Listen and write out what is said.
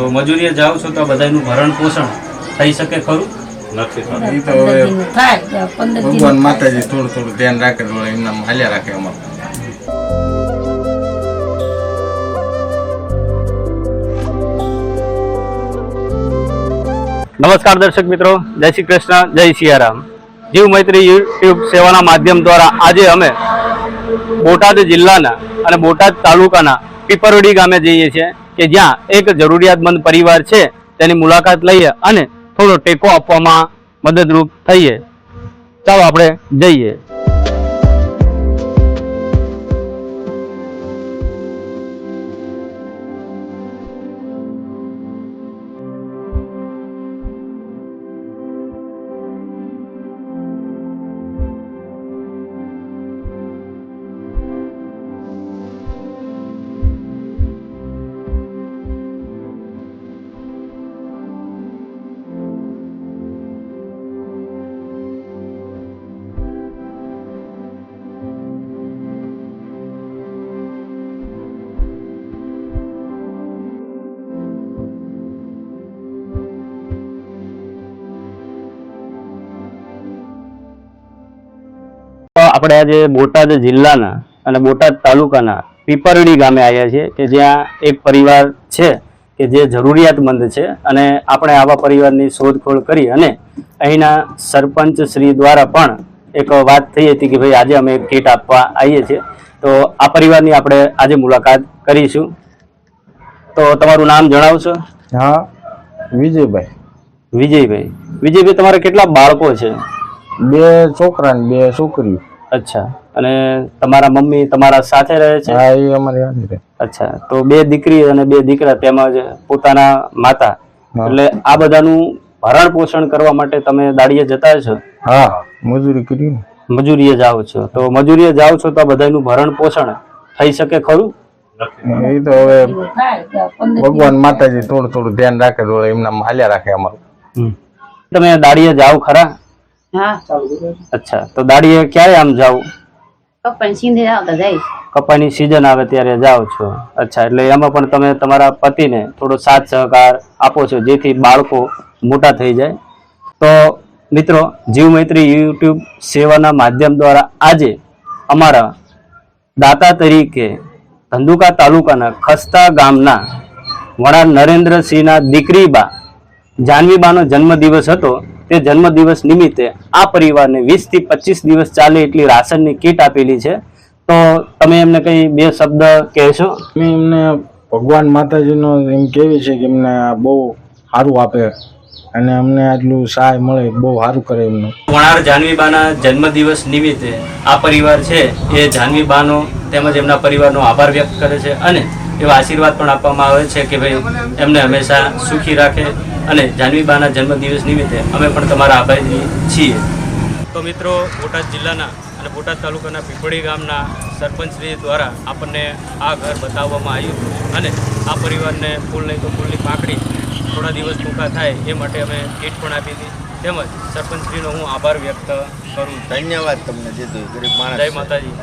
તો મજૂરીએ જાઓ છો તો બધાનું ભરણ પોષણ થઈ શકે ખરું? નથી થતું. એ તો હવે ભગવાન માતાજી થોડું થોડું ધ્યાન રાખે તો એમના હાલ્યા રાખે અમારું. નમસ્કાર દર્શક મિત્રો, જય શ્રી કૃષ્ણ, જય સિયારામ. જીવ મૈત્રી યુટ્યુબ સેવાના માધ્યમ દ્વારા આજે અમે બોટાદ જિલ્લાના અને બોટાદ તાલુકાના પીપરવડી ગામે જઈએ છીએ કે જ્યાં એક જરૂરિયાતમંદ પરિવાર છે તેની મુલાકાત લઈએ અને થોડો ટેકો આપવામાં મદદરૂપ થઈએ. ચાલો આપણે જઈએ. આપણે આજે બોટાદ જિલ્લાના અને બોટાદ તાલુકાના પીપરડી ગામે આવ્યા છીએ કે જ્યાં એક પરિવાર છે કે જે જરૂરિયાતમંદ છે અને આપણે આવા પરિવારની શોધખોળ કરી અને અહીંના સરપંચ શ્રી દ્વારા પણ એક વાત થઈ હતી કે ભાઈ આજે અમે કીટ આપવા આવીએ છીએ. તો આ પરિવારની આપણે આજે મુલાકાત કરીશું. તો તમારું નામ જણાવશો? હા, વિજયભાઈ. વિજયભાઈ, તમારે કેટલા બાળકો છે? 2 છોકરા ને 2 છોકરીઓ. અચ્છા, અને તમારા મમ્મી તમારા સાથે રહે છે? હા, એ અમારી સાથે રહે. અચ્છા, તો 2 દીકરી અને 2 દીકરા તેમજ પોતાના માતા, એટલે આ બધાનું ભરણ પોષણ કરવા માટે તમે દાડીએ જતા છો? હા, મજૂરી કરી. મજૂરીએ જાઓ છો તો મજૂરીએ જાઓ છો તો બધાનું ભરણ પોષણ થઈ શકે ખરું? એ તો હવે ભગવાન માતાજી થોડું થોડું ધ્યાન રાખે તો એમના હાલ્યા રાખે અમારું. તમે દાડીએ જાઓ ખરા? હા. અચ્છા, તો દાડીએ ક્યારે આમ જાવ? કપાની સીંધે આવતા જાય. કપાની સીઝન આવે ત્યારે જાઓ છો. અચ્છા, એટલે એમાં પણ તમે તમારા પતિને થોડો સાથ સહકાર આપો છો જેથી બાળકો મોટા થઈ જાય. તો મિત્રો, જીવ મૈત્રી યુટ્યુબ સેવાના માધ્યમ દ્વારા આજે અમારા દાતા તરીકે ધંધુકા તાલુકાના ખસ્તા ગામના વડા નરેન્દ્રસિંહના દીકરીબા જાનવીબાનો જન્મદિવસ હતો. તે જન્મદિવસ નિમિત્તે આ પરિવારને 20 થી 25 દિવસ ચાલે એટલી રાશનની કીટ આપેલી છે. તો તમે એમને કઈ 2 શબ્દ કહેશો? એમને ભગવાન માતાજીનો એમ કેવી છે કે એમને બહુ સારું આપે અને અમને આટલું સહાય મળે બહુ સારું કરે એમનું. વણાર જાનવીબાના જન્મદિવસ નિમિત્તે આ પરિવાર છે એ જાનવીબાનો તેમજ એમના પરિવારનો આભાર વ્યક્ત કરે છે અને એવા આશીર્વાદ પણ આપવામાં આવે છે કે ભાઈ એમને હંમેશા સુખી રાખે. અને જાનવીબાના જન્મદિવસ નિમિત્તે અમે પણ તમારા આભારી છીએ. તો મિત્રો, બોટાદ જિલ્લાના અને બોટાદ તાલુકાના પીપળી ગામના સરપંચશ્રી દ્વારા આપણને આ ઘર બતાવવામાં આવ્યું અને આ પરિવારને ફૂલ નહીં તો ફૂલની પાંખડી થોડા દિવસ ટૂંકા થાય એ માટે અમે કીટ પણ આપી હતી. તેમજ સરપંચશ્રીનો હું આભાર વ્યક્ત કરું. ધન્યવાદ તમને દીધું ગરીબ માણસ. જય માતાજી.